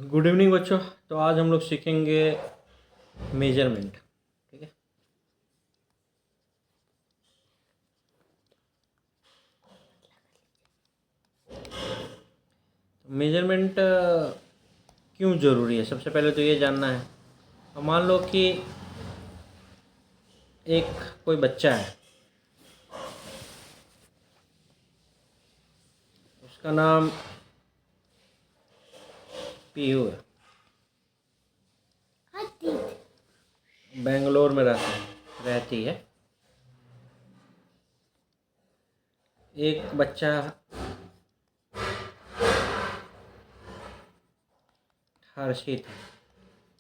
Good evening बच्चों। तो आज हम लोग सीखेंगे मेजरमेंट। ठीक है। तो मेजरमेंट क्यों ज़रूरी है, सबसे पहले तो ये जानना है। अब मान लो कि एक कोई बच्चा है, उसका नाम पीयू है, बेंगलोर में रहती है। एक बच्चा हर्षित है,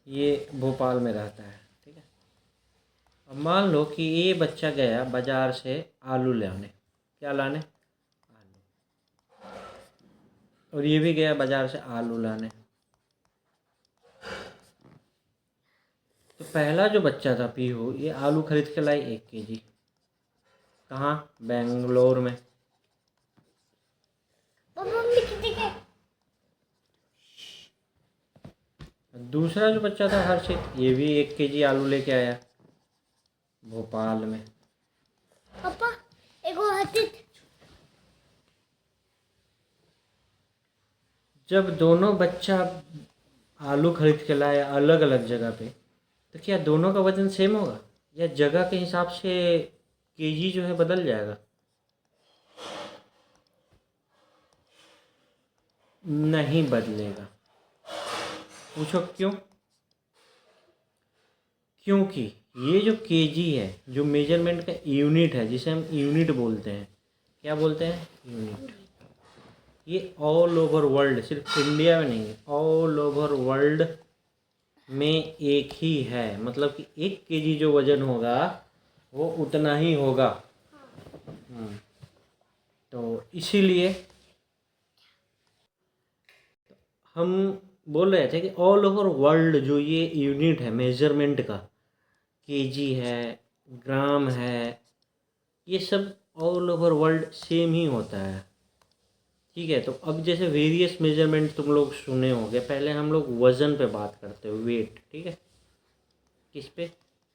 ये भोपाल में रहता है। ठीक है। अब मान लो कि ये बच्चा गया बाज़ार से आलू लाने। क्या लाने? आलू। और ये भी गया बाज़ार से आलू लाने। तो पहला जो बच्चा था पीहू, ये आलू खरीद के लाई 1 kg। कहाँ? बेंगलोर में। दूसरा जो बच्चा था हर्षित, ये भी 1 kg आलू लेके आया भोपाल में। पापा एगो हर्षित। जब दोनों बच्चा आलू खरीद के लाए अलग अलग जगह पे, तो क्या दोनों का वजन सेम होगा या जगह के हिसाब से केजी जो है बदल जाएगा? नहीं बदलेगा। पूछो क्यों? क्योंकि ये जो केजी है, जो मेजरमेंट का यूनिट है, जिसे हम यूनिट बोलते हैं, क्या बोलते हैं? यूनिट। ये ऑल ओवर वर्ल्ड, सिर्फ इंडिया में नहीं है, ऑल ओवर वर्ल्ड में एक ही है। मतलब कि 1 kg जो वजन होगा वो उतना ही होगा। तो इसीलिए हम बोल रहे थे कि ऑल ओवर वर्ल्ड जो ये यूनिट है मेजरमेंट का, केजी है, ग्राम है, ये सब ऑल ओवर वर्ल्ड सेम ही होता है। ठीक है। तो अब जैसे वेरियस मेजरमेंट तुम लोग सुने होंगे, पहले हम लोग वज़न पे बात करते हैं, वेट। ठीक है। किस पे?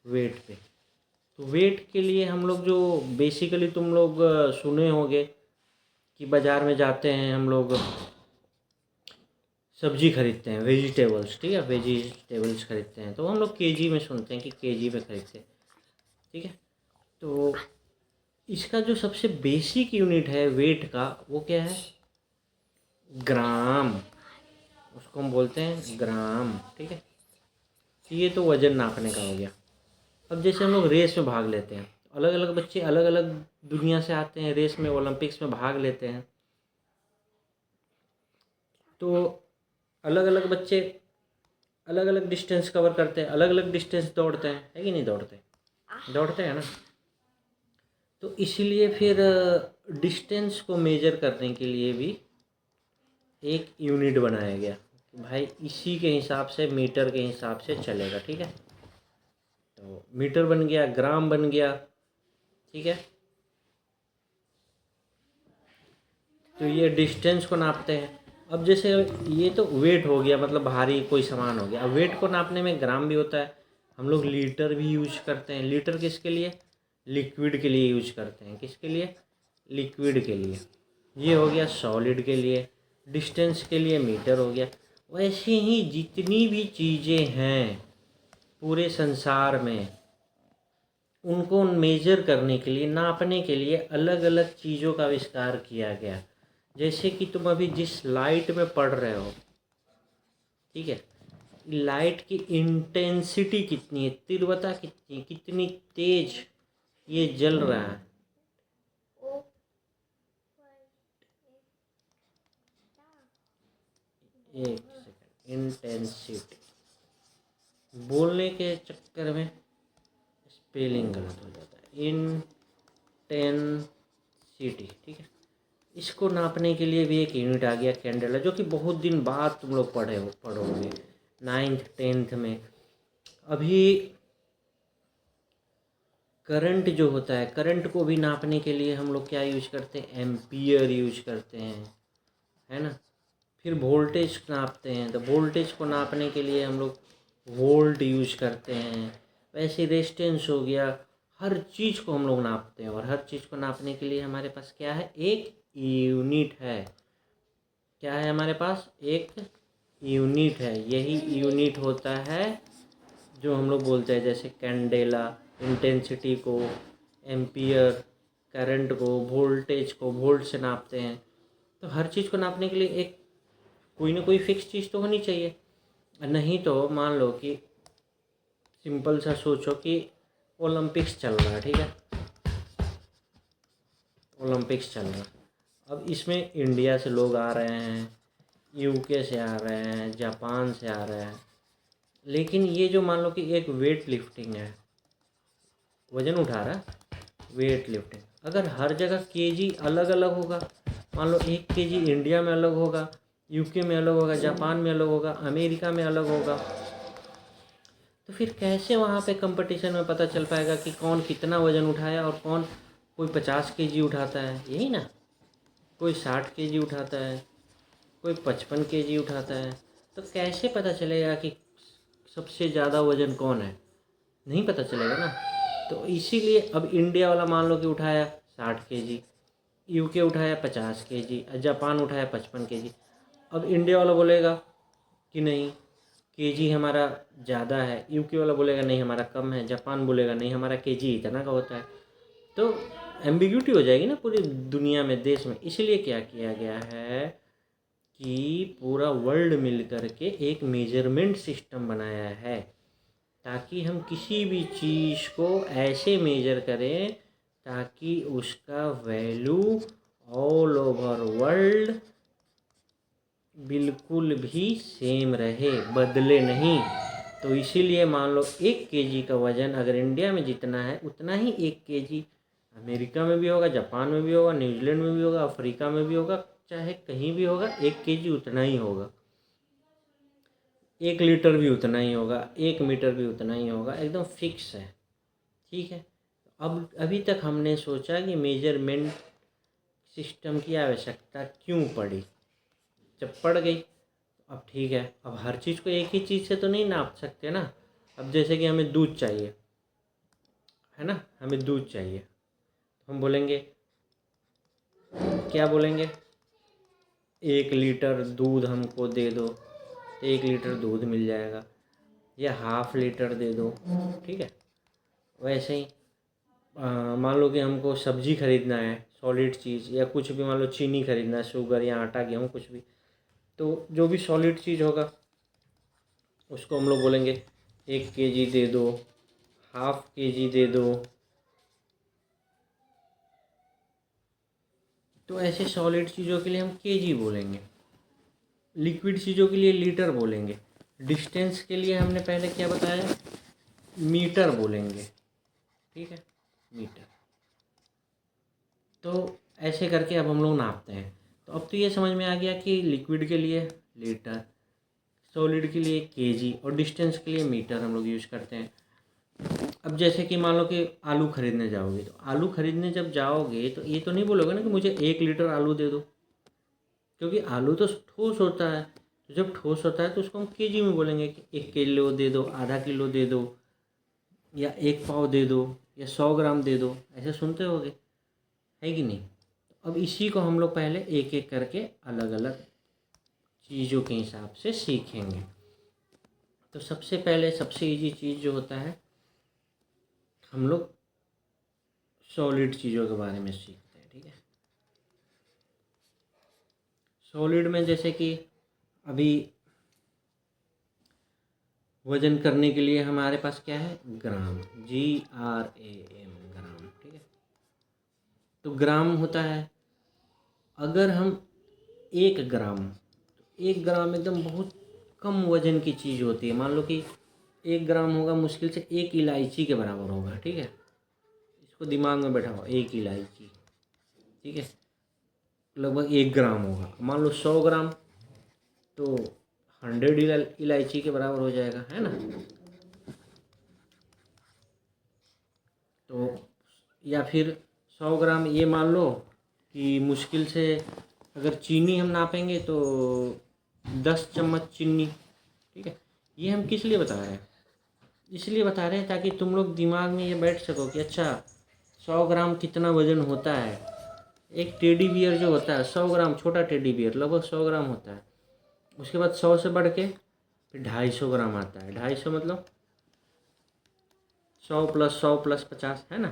वेट पे। तो वेट के लिए हम लोग जो बेसिकली तुम लोग सुने होंगे कि बाज़ार में जाते हैं हम लोग, सब्जी खरीदते हैं, वेजिटेबल्स। ठीक है। वेजिटेबल्स खरीदते हैं तो हम लोग केजी में सुनते हैं कि केजी में खरीदते हैं। ठीक है। तो इसका जो सबसे बेसिक यूनिट है वेट का, वो क्या है? ग्राम। उसको हम बोलते हैं ग्राम। ठीक है। ये तो वज़न नापने का हो गया। अब जैसे हम लोग रेस में भाग लेते हैं, अलग अलग बच्चे अलग अलग दुनिया से आते हैं, रेस में, ओलंपिक्स में भाग लेते हैं। तो अलग अलग बच्चे अलग अलग डिस्टेंस कवर करते हैं, अलग अलग डिस्टेंस दौड़ते हैं, है कि नहीं दौड़ते? दौड़ते हैं ना। तो इसीलिए फिर डिस्टेंस को मेजर करने के लिए भी एक यूनिट बनाया गया कि भाई इसी के हिसाब से, मीटर के हिसाब से चलेगा। ठीक है। तो मीटर बन गया, ग्राम बन गया। ठीक है। तो ये डिस्टेंस को नापते हैं। अब जैसे ये तो वेट हो गया, मतलब भारी कोई सामान हो गया। अब वेट को नापने में ग्राम भी होता है। हम लोग लीटर भी यूज करते हैं। लीटर किसके लिए? लिक्विड के लिए यूज करते हैं। किसके लिए? लिक्विड के लिए। ये हो गया सॉलिड के लिए। डिस्टेंस के लिए मीटर हो गया। वैसे ही जितनी भी चीज़ें हैं पूरे संसार में, उनको मेजर करने के लिए, नापने के लिए अलग अलग चीज़ों का आविष्कार किया गया। जैसे कि तुम अभी जिस लाइट में पढ़ रहे हो, ठीक है, लाइट की इंटेंसिटी कितनी है, तीव्रता कितनी, कितनी तेज ये जल रहा है। एक सेकंड, इंटेंसिटी। बोलने के चक्कर में स्पेलिंग गलत हो जाता है। इंटेंसिटी। ठीक है। इसको नापने के लिए भी एक यूनिट आ गया, कैंडेला, जो कि बहुत दिन बाद तुम लोग पढ़ोगे 9th 10th में। अभी करंट जो होता है, करंट को भी नापने के लिए हम लोग क्या यूज करते हैं? एम्पियर यूज करते हैं, है ना। फिर वोल्टेज नापते हैं, तो वोल्टेज को नापने के लिए हम लोग वोल्ट यूज करते हैं। वैसे रेजिस्टेंस हो गया, हर चीज़ को हम लोग नापते हैं, और हर चीज़ को नापने के लिए हमारे पास क्या है, एक यूनिट है। क्या है हमारे पास, एक यूनिट है। यही यूनिट होता है जो हम लोग बोलते हैं, जैसे कैंडेला, इंटेंसिटी को एम्पियर, करंट को, वोल्टेज को वोल्ट से नापते हैं। तो हर चीज़ को नापने के लिए एक कोई ना कोई फिक्स चीज़ तो होनी चाहिए। नहीं तो मान लो कि सिंपल सा सोचो कि ओलंपिक्स चल रहा है, ठीक है, ओलंपिक्स चल रहा है। अब इसमें इंडिया से लोग आ रहे हैं, यूके से आ रहे हैं, जापान से आ रहे हैं, लेकिन ये जो मान लो कि एक वेट लिफ्टिंग है, वज़न उठा रहा है, वेट लिफ्टिंग, अगर हर जगह केजी अलग अलग होगा, मान लो 1 केजी इंडिया में अलग होगा, यूके में अलग होगा, जापान में अलग होगा, अमेरिका में अलग होगा, तो फिर कैसे वहाँ पे कंपटीशन में पता चल पाएगा कि कौन कितना वज़न उठाया और कौन, कोई 50 केजी उठाता है, यही ना, कोई 60 केजी उठाता है, कोई 55 केजी उठाता है, तो कैसे पता चलेगा कि सबसे ज़्यादा वज़न कौन है, नहीं पता चलेगा ना। तो इसीलिए अब इंडिया वाला मान लो कि उठाया 60 केजी, यूके उठाया 50 केजी, जापान उठाया 55 केजी। अब इंडिया वाला बोलेगा कि नहीं, केजी हमारा ज़्यादा है, यूके वाला बोलेगा नहीं हमारा कम है, जापान बोलेगा नहीं हमारा केजी इतना का होता है। तो एम्बिग्यूटी हो जाएगी ना पूरी दुनिया में, देश में। इसलिए क्या किया गया है कि पूरा वर्ल्ड मिल कर के एक मेजरमेंट सिस्टम बनाया है, ताकि हम किसी भी चीज़ को ऐसे मेजर करें ताकि उसका वैल्यू ऑल ओवर वर्ल्ड बिल्कुल भी सेम रहे, बदले नहीं। तो इसीलिए मान लो 1 केजी का वज़न अगर इंडिया में जितना है, उतना ही 1 केजी अमेरिका में भी होगा, जापान में भी होगा, न्यूजीलैंड में भी होगा, अफ्रीका में भी होगा, चाहे कहीं भी होगा, 1 केजी उतना ही होगा। 1 लीटर भी उतना ही होगा, 1 मीटर भी उतना ही होगा, एकदम फिक्स है, ठीक है। अब अभी तक हमने सोचा कि मेजरमेंट सिस्टम की आवश्यकता क्यों पड़ी, जब पड़ गई, अब ठीक है, अब हर चीज़ को एक ही चीज़ से तो नहीं नाप सकते ना। अब जैसे कि हमें दूध चाहिए, है ना, हमें दूध चाहिए, तो हम बोलेंगे, क्या बोलेंगे, 1 लीटर दूध हमको दे दो, 1 लीटर दूध मिल जाएगा, या ½ लीटर दे दो, ठीक है। वैसे ही मान लो कि हमको सब्जी खरीदना है, सॉलिड चीज़, या कुछ भी, मान लो चीनी खरीदना है, शुगर या आटा गेहूँ कुछ भी, तो जो भी सॉलिड चीज़ होगा उसको हम लोग बोलेंगे 1 केजी दे दो, ½ केजी दे दो। तो ऐसे सॉलिड चीज़ों के लिए हम केजी बोलेंगे, लिक्विड चीज़ों के लिए लीटर बोलेंगे, डिस्टेंस के लिए हमने पहले क्या बताया, मीटर बोलेंगे, ठीक है, मीटर। तो ऐसे करके अब हम लोग नापते हैं। तो अब तो ये समझ में आ गया कि लिक्विड के लिए लीटर, सॉलिड के लिए केजी, और डिस्टेंस के लिए मीटर हम लोग यूज़ करते हैं। अब जैसे कि मान लो कि आलू खरीदने जाओगे, तो आलू खरीदने जब जाओगे तो ये तो नहीं बोलोगे ना कि मुझे 1 लीटर आलू दे दो, क्योंकि आलू तो ठोस होता है। तो जब ठोस होता है तो उसको हम केजी में बोलेंगे कि 1 किलो दे दो, ½ किलो दे दो, या 1 पाव दे दो, या 100 ग्राम दे दो, ऐसे सुनते होगे, है कि नहीं। अब इसी को हम लोग पहले एक एक करके अलग अलग चीज़ों के हिसाब से सीखेंगे। तो सबसे पहले सबसे इजी चीज़ जो होता है, हम लोग सॉलिड चीज़ों के बारे में सीखते हैं, ठीक है। सॉलिड में जैसे कि अभी वजन करने के लिए हमारे पास क्या है, ग्राम, GRAM, ग्राम, ठीक है। तो ग्राम होता है, अगर हम 1 ग्राम एकदम बहुत कम वजन की चीज़ होती है, मान लो कि 1 ग्राम होगा मुश्किल से 1 इलायची के बराबर होगा, ठीक है। इसको दिमाग में बैठा हुआ, 1 इलायची, ठीक है, लगभग 1 ग्राम होगा। मान लो 100 ग्राम, तो 100 इलायची के बराबर हो जाएगा, है ना। तो या फिर 100 ग्राम ये मान लो कि मुश्किल से, अगर चीनी हम नापेंगे तो 10 चम्मच चीनी, ठीक है। ये हम किस लिए बता रहे हैं? इसलिए बता रहे हैं ताकि तुम लोग दिमाग में ये बैठ सको कि अच्छा 100 ग्राम कितना वज़न होता है। एक टेडी बियर जो होता है 100 ग्राम, छोटा टेडी बियर लगभग 100 ग्राम होता है। उसके बाद 100 से बढ़ के फिर 250 ग्राम आता है। 250 मतलब 100 प्लस 100 प्लस 50 है ना।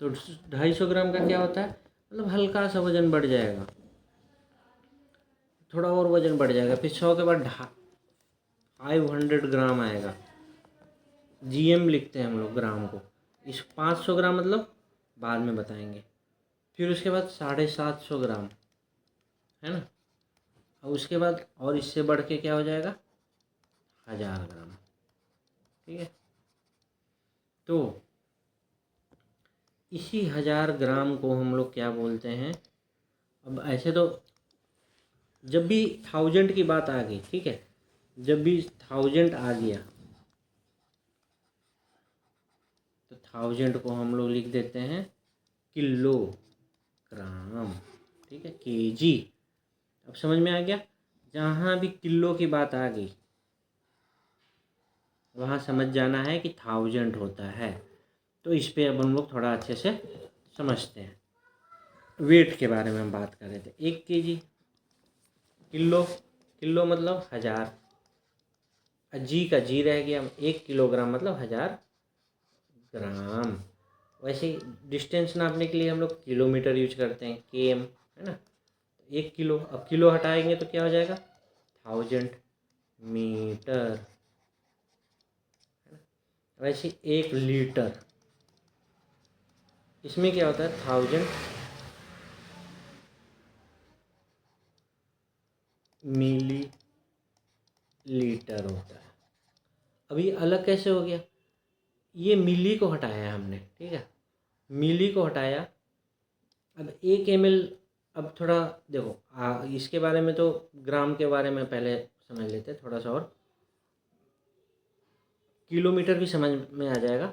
तो 250 ग्राम का क्या होता है, मतलब हल्का सा वज़न बढ़ जाएगा, थोड़ा और वज़न बढ़ जाएगा। फिर 100 के बाद 500 ग्राम आएगा। जीएम लिखते हैं हम लोग ग्राम को। इस 500 ग्राम मतलब बाद में बताएंगे। फिर उसके बाद 750 ग्राम, है ना। और उसके बाद और इससे बढ़ के क्या हो जाएगा, 1000 ग्राम, ठीक है। तो इसी 1000 ग्राम को हम लोग क्या बोलते हैं। अब ऐसे तो जब भी 1000 की बात आ गई, ठीक है, जब भी 1000 आ गया तो 1000 को हम लोग लिख देते हैं किलोग्राम, ठीक है, केजी। अब समझ में आ गया। जहाँ भी किलो की बात आ गई वहाँ समझ जाना है कि 1000 होता है। तो इस पे अब हम लोग थोड़ा अच्छे से समझते हैं। वेट के बारे में हम बात कर रहे थे। 1 केजी, किलो, किलो मतलब 1000, जी का जी रह गया। 1 किलोग्राम मतलब 1000 ग्राम। वैसे डिस्टेंस नापने के लिए हम लोग किलोमीटर यूज करते हैं, केएम, है ना। 1 किलो, अब किलो हटाएंगे तो क्या हो जाएगा, 1000 मीटर। वैसे 1 लीटर, इसमें क्या होता है, 1000 मिली लीटर होता है। अभी अलग कैसे हो गया, ये मिली को हटाया हमने, ठीक है, मिली को हटाया। अब 1 ml, अब थोड़ा देखो इसके बारे में तो ग्राम के बारे में पहले समझ लेते हैं थोड़ा सा, और किलोमीटर भी समझ में आ जाएगा।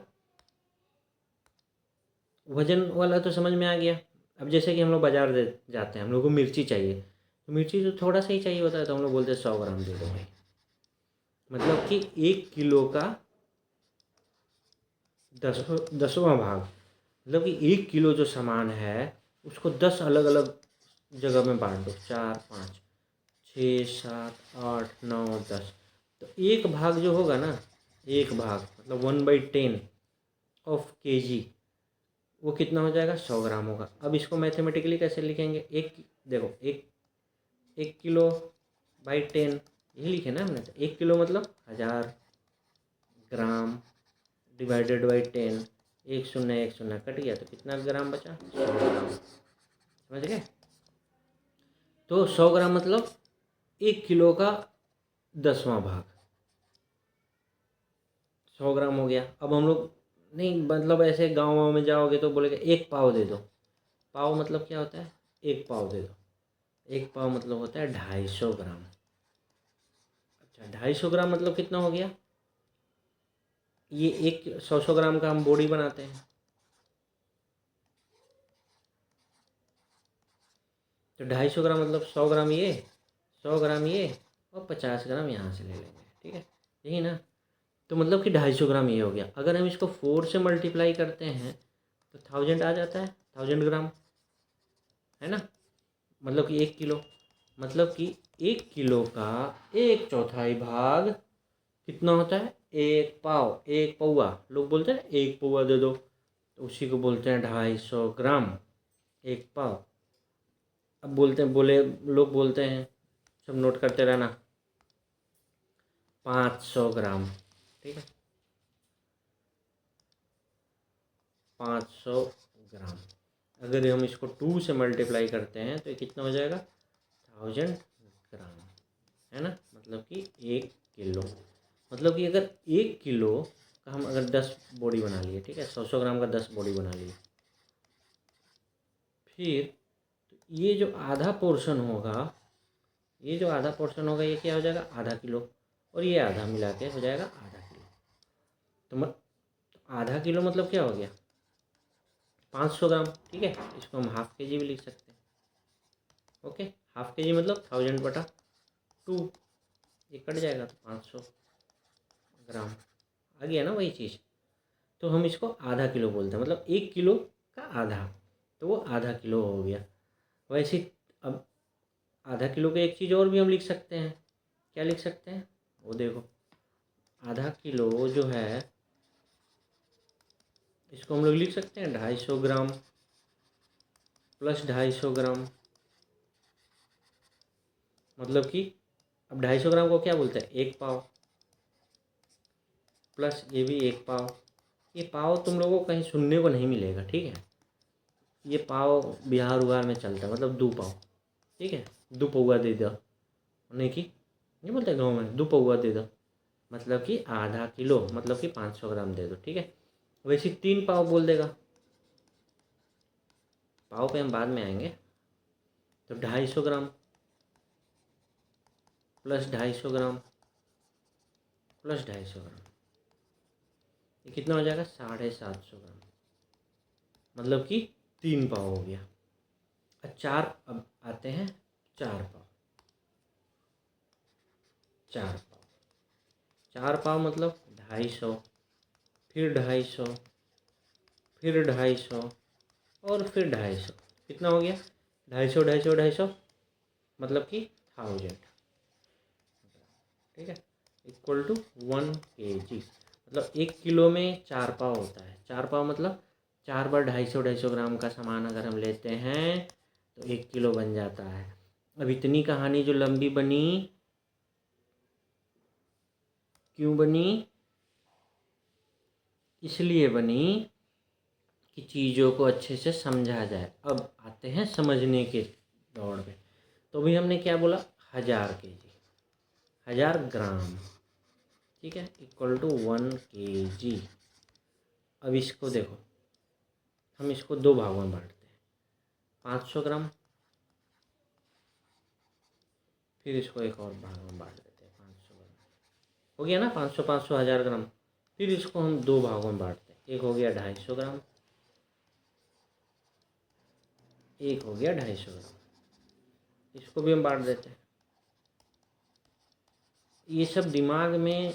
वजन वाला तो समझ में आ गया। अब जैसे कि हम लोग बाज़ार दे जाते हैं, हम लोग को मिर्ची चाहिए, तो मिर्ची तो थोड़ा सा ही चाहिए होता है, तो हम लोग बोलते हैं 100 ग्राम दे दो भाई। मतलब कि 1 किलो का 10वां भाग, मतलब कि 1 किलो जो सामान है उसको 10 अलग अलग जगह में बांट दो, 4 5 6 7 8 9 10। तो एक भाग जो होगा ना, एक भाग मतलब 1/10 ऑफ केजी, वो कितना हो जाएगा, 100 ग्राम होगा। अब इसको मैथमेटिकली कैसे लिखेंगे, एक देखो, एक किलो बाई 10, यही लिखे ना हमने। तो 1 किलो मतलब 1000 ग्राम डिवाइडेड बाई 10, 1 0 1 0 कट गया, तो कितना ग्राम बचा, 100 ग्राम। समझ गए। तो 100 ग्राम मतलब 1 किलो का 10वां भाग 100 ग्राम हो गया। अब हम लोग नहीं, मतलब ऐसे गाँव में जाओगे तो बोलेगे 1 पाव दे दो। पाव मतलब क्या होता है, 1 पाव दे दो। 1 पाव मतलब होता है 250 ग्राम। अच्छा, 250 ग्राम मतलब कितना हो गया, ये एक 100 ग्राम का हम बोरी बनाते हैं। तो 250 ग्राम मतलब 100 ग्राम ये, 100 ग्राम ये, और 50 ग्राम यहाँ से ले लेंगे, ठीक है, यही ना। तो मतलब कि 250 ग्राम ये हो गया। अगर हम इसको 4 से मल्टीप्लाई करते हैं तो 1000 आ जाता है, 1000 ग्राम, है ना। मतलब कि 1 किलो, मतलब कि 1 किलो का 1/4 भाग कितना होता है, 1 पाव, 1 पौवा। लोग बोलते हैं 1 पौवा दे दो, तो उसी को बोलते हैं 250 ग्राम, 1 पाव। अब लोग बोलते हैं, सब नोट करते रहना, 500 ग्राम, ठीक है, 500 ग्राम। अगर हम इसको 2 से मल्टीप्लाई करते हैं तो ये कितना हो जाएगा, 1000 ग्राम, है ना। मतलब कि 1 किलो, मतलब कि अगर 1 किलो का हम अगर 10 बोरी बना लिए, ठीक है, 100 ग्राम का 10 बोरी बना लिए, फिर ये जो आधा पोर्शन होगा, ये जो आधा पोर्शन होगा ये क्या हो जाएगा, आधा किलो, और ये आधा मिला के हो जाएगा आधा किलो। तो आधा किलो मतलब क्या हो गया, 500 ग्राम, ठीक है। इसको हम हाफ के जी भी लिख सकते हैं। ओके, हाफ के जी मतलब 1000/2, ये कट जाएगा तो 500 ग्राम आ गया ना वही चीज़। तो हम इसको आधा किलो बोलते हैं, मतलब 1 किलो का आधा, तो वो आधा किलो हो गया। वैसे अब आधा किलो का एक चीज़ और भी हम लिख सकते हैं। क्या लिख सकते हैं वो देखो, आधा किलो जो है इसको हम लोग लिख सकते हैं 250 ग्राम प्लस 250 ग्राम, मतलब कि अब 250 ग्राम को क्या बोलते हैं, 1 पाव, प्लस ये भी 1 पाव। ये पाव तुम लोगों को कहीं सुनने को नहीं मिलेगा, ठीक है। ये पाव बिहार उहार में चलता है, मतलब 2 पाव, ठीक है। 2 पौवा दे दो, नहीं कि नहीं बोलते गाँव में 2 पौवा दे दो, मतलब कि आधा किलो, मतलब कि 500 ग्राम दे दो, ठीक है। वैसे 3 पाव बोल देगा, पाव पे हम बाद में आएंगे। तो 250 ग्राम प्लस 250 ग्राम प्लस 250 ग्राम, ये कितना हो जाएगा 750 ग्राम, मतलब कि 3 पाव हो गया। चार, अब आते हैं 4 पाव। 4 पाव मतलब 250, फिर 250, फिर 250 और फिर 250, कितना हो गया 250 250 250, मतलब कि 1000, ठीक है, इक्वल टू 1 kg। मतलब 1 किलो में 4 पाव होता है। 4 पाव मतलब 4 बार 250 250 ग्राम का सामान अगर हम लेते हैं तो 1 किलो बन जाता है। अब इतनी कहानी जो लंबी बनी, क्यों बनी, इसलिए बनी कि चीज़ों को अच्छे से समझा जाए। अब आते हैं समझने के दौड़ में। तो अभी हमने क्या बोला, 1000 kg, 1000 ग्राम, ठीक है, इक्वल टू 1 kg। अब इसको देखो, हम इसको 2 भागों में बांटते हैं, 500 ग्राम, फिर इसको एक और भाग में बांट देते हैं, 500 ग्राम हो गया ना, 500 500 1000 ग्राम। फिर इसको हम 2 भागों में बांटते हैं, एक हो गया 250 ग्राम, एक हो गया 250 ग्राम, इसको भी हम बांट देते हैं। ये सब दिमाग में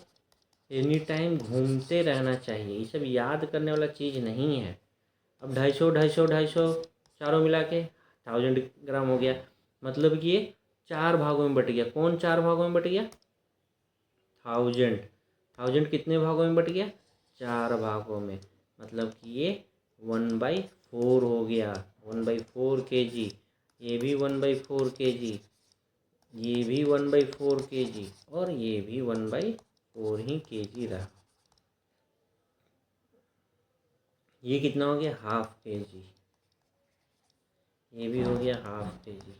एनी टाइम घूमते रहना चाहिए, ये सब याद करने वाला चीज़ नहीं है। अब 250 250 250 चारों मिला के 1000 ग्राम हो गया, मतलब कि ये 4 भागों में बट गया। कौन 4 भागों में बट गया, 1000। 1000 कितने भागों में बट गया, 4 भागों में, मतलब कि ये 1/4 हो गया, 1/4 kg। ये भी 1/4 kg, ये भी 1/4 kg, और ये भी 1/4 ही kg रहा। ये कितना हो गया, ½ kg, ये भी हो गया ½ kg,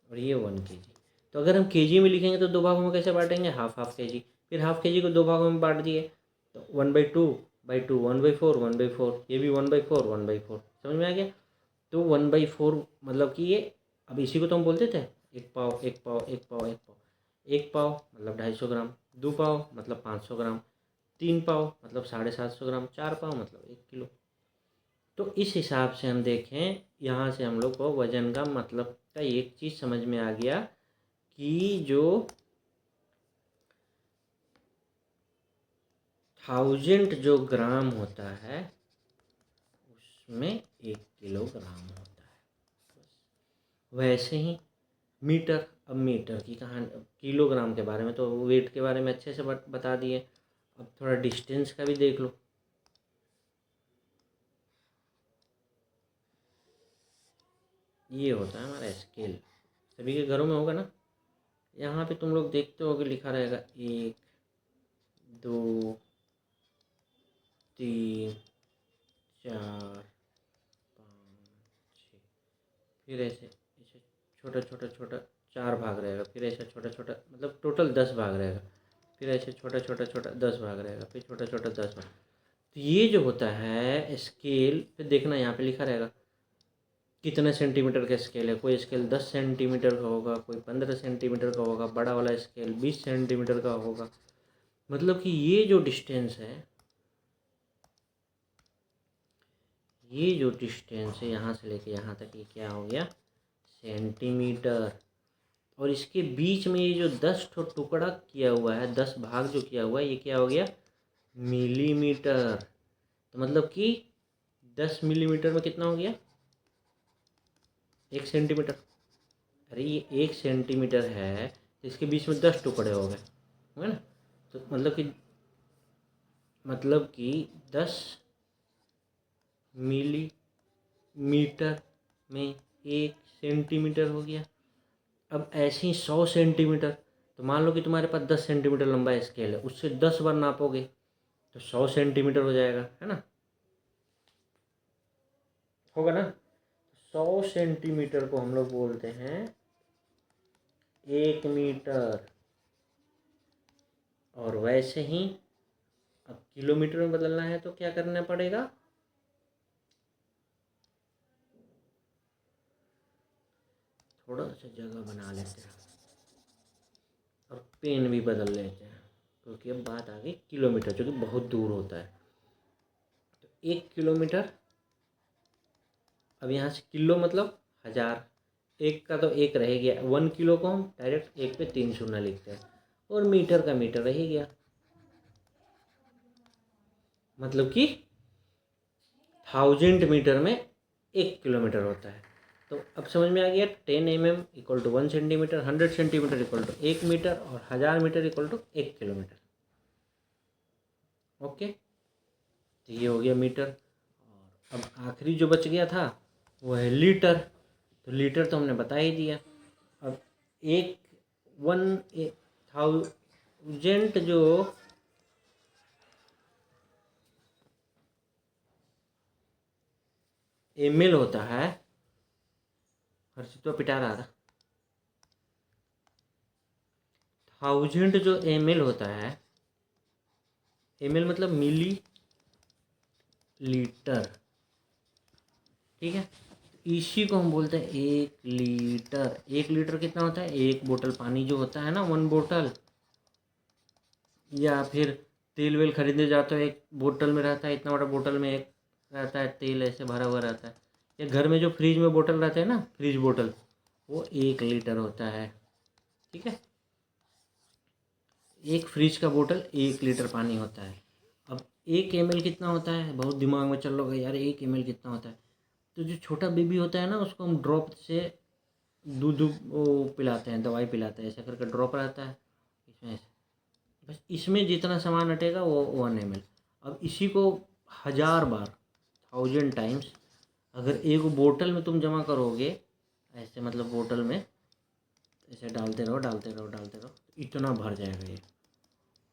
और ये 1 kg। तो अगर हम kg में लिखेंगे तो 2 भागों में कैसे बांटेंगे, ½ kg। फिर ½ kg को 2 भागों में बांट दिए तो 1/2/2, 1/4 1/4, ये भी 1/4 1/4, समझ में आ गया। तो 1/4 मतलब कि ये, अब इसी को तो हम बोलते थे 1 पाव 1 पाव 1 पाव 1 पाव। 1 पाव मतलब 250 ग्राम, 2 पाव मतलब 500 ग्राम, 3 पाव मतलब 750 ग्राम, 4 पाव मतलब 1 किलो। तो इस हिसाब से हम देखें, यहाँ से हम लोग को वजन का मतलब का एक चीज़ समझ में आ गया कि जो 1000 जो ग्राम होता है उसमें 1 किलोग्राम होता है। वैसे ही मीटर, अब मीटर की कहानी, किलोग्राम के बारे में तो वेट के बारे में अच्छे से बता दिए। अब थोड़ा डिस्टेंस का भी देख लो। ये होता है हमारा स्केल, सभी के घरों में होगा ना। यहाँ पे तुम लोग देखते होगे लिखा रहेगा 1 2 3 4 5 6, फिर ऐसे ऐसे छोटा छोटा छोटा 4 भाग रहेगा, फिर ऐसा छोटा छोटा, मतलब टोटल 10 भाग रहेगा, फिर ऐसे छोटा छोटा छोटा 10 भाग रहेगा, फिर छोटा छोटा 10 भाग। तो ये जो होता है स्केल, फिर देखना यहाँ पे लिखा रहेगा कितने सेंटीमीटर का स्केल है। कोई स्केल 10 सेंटीमीटर का होगा, कोई 15 सेंटीमीटर का होगा, बड़ा वाला स्केल 20 सेंटीमीटर का होगा। मतलब कि ये जो डिस्टेंस है, ये जो डिस्टेंस है यहाँ से लेके यहाँ तक, ये क्या हो गया, सेंटीमीटर। और इसके बीच में ये जो 10 ठो टुकड़ा किया हुआ है, 10 भाग जो किया हुआ है, ये क्या हो गया? मिलीमीटर। तो मतलब कि 10 मिलीमीटर में कितना हो गया? 1 सेंटीमीटर। अरे ये 1 सेंटीमीटर है तो इसके बीच में 10 टुकड़े हो गए ना। तो मतलब कि 10 मिलीमीटर में 1 सेंटीमीटर हो गया। अब ऐसे ही 100 सेंटीमीटर, तो मान लो कि तुम्हारे पास 10 सेंटीमीटर लंबा स्केल है, उससे 10 बार नापोगे तो 100 सेंटीमीटर हो जाएगा, है ना? होगा ना? 100 सेंटीमीटर को हम लोग बोलते हैं 1 मीटर। और वैसे ही अब किलोमीटर में बदलना है तो क्या करना पड़ेगा? थोड़ा सा जगह बना लेते हैं और पेन भी बदल लेते हैं, क्योंकि अब बात आ गई किलोमीटर, जो कि बहुत दूर होता है। तो 1 किलोमीटर, अब यहाँ से किलो मतलब 1000, एक का तो एक रह गया, 1 किलो को हम डायरेक्ट 1 पे 3 शून्य लिखते हैं, और मीटर का मीटर रह गया। मतलब कि 1000 मीटर में 1 किलोमीटर होता है। तो अब समझ में आ गया, 10 mm equal to 1 centimetre, 100 centimetre equal to 1 metre, और 1000 metre equal to 1 kilometre. Okay, तो ये हो गया मीटर। और अब आखिरी जो बच गया था वो है लीटर। तो लीटर तो हमने बता ही दिया। अब 1000 जो ml होता है, हर्षित तो पिटा रहा था, 1000 जो ml होता है, ml मतलब मिली लीटर, ठीक है? इसी को हम बोलते हैं 1 लीटर। 1 लीटर कितना होता है? 1 बोतल पानी जो होता है ना, 1 बोतल। या फिर तेल वेल खरीदने जाते हो, एक बोतल में रहता है, इतना बड़ा बोतल में एक रहता है तेल, ऐसे भरा हुआ रहता है। या घर में जो फ्रिज में बोतल रहते हैं ना, फ्रिज बोतल, वो 1 लीटर होता है, ठीक है? एक फ्रिज का बोतल 1 लीटर पानी होता है। अब 1 ml कितना होता है? बहुत दिमाग में चल रहा होगा यार, 1 ml कितना होता है? तो जो छोटा बेबी होता है ना, उसको हम ड्रॉप से दूध वो पिलाते हैं, दवाई पिलाते हैं, ऐसा करके ड्रॉप रहता है इसमें से। बस इसमें जितना सामान हटेगा वो 1 ml। अब इसी को 1000 बार, 1000 टाइम्स अगर एक बोतल में तुम जमा करोगे, ऐसे मतलब बोतल में ऐसे डालते रहो डालते रहो डालते रहो, तो इतना भर जाएगा ये।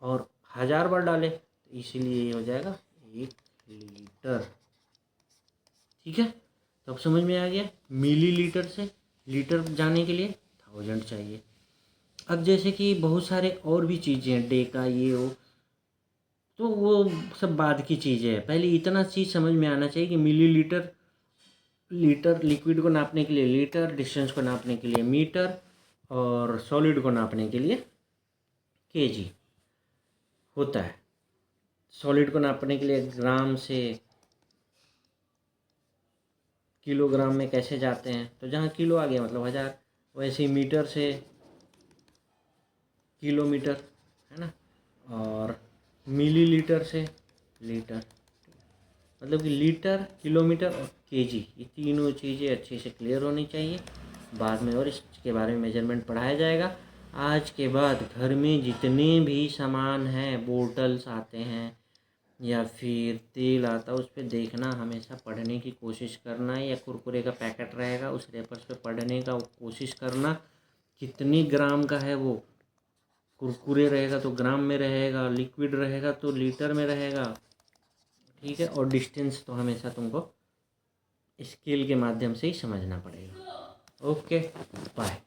और 1000 बार डाले तो इसीलिए ये हो जाएगा 1 लीटर, ठीक है? तो अब समझ में आ गया, मिली लीटर से लीटर जाने के लिए 1000 चाहिए। अब जैसे कि बहुत सारे और भी चीज़ें हैं, डेका ये वो, तो वो सब बाद की चीज़ें हैं। पहले इतना चीज़ समझ में आना चाहिए कि मिली लीटर, लीटर लिक्विड को नापने के लिए लीटर, डिस्टेंस को नापने के लिए मीटर, और सॉलिड को नापने के लिए केजी होता है। सॉलिड को नापने के लिए ग्राम से किलोग्राम में कैसे जाते हैं, तो जहाँ किलो आ गया मतलब 1000, वैसे ही मीटर से किलोमीटर, है ना? और मिलीलीटर से लीटर, मतलब कि लीटर, किलोमीटर और केजी, ये तीनों चीज़ें अच्छे से क्लियर होनी चाहिए। बाद में और इसके बारे में मेजरमेंट पढ़ाया जाएगा। आज के बाद घर में जितने भी सामान हैं, बोटल्स आते हैं या फिर तेल आता है, उस पर देखना, हमेशा पढ़ने की कोशिश करना। या कुरकुरे का पैकेट रहेगा, उस रेपर्स पे पढ़ने का कोशिश करना कितनी ग्राम का है वो। कुरकुरे रहेगा तो ग्राम में रहेगा, लिक्विड रहेगा तो लीटर में रहेगा, ठीक है? और डिस्टेंस तो हमेशा तुमको स्केल के माध्यम से ही समझना पड़ेगा। Okay, bye.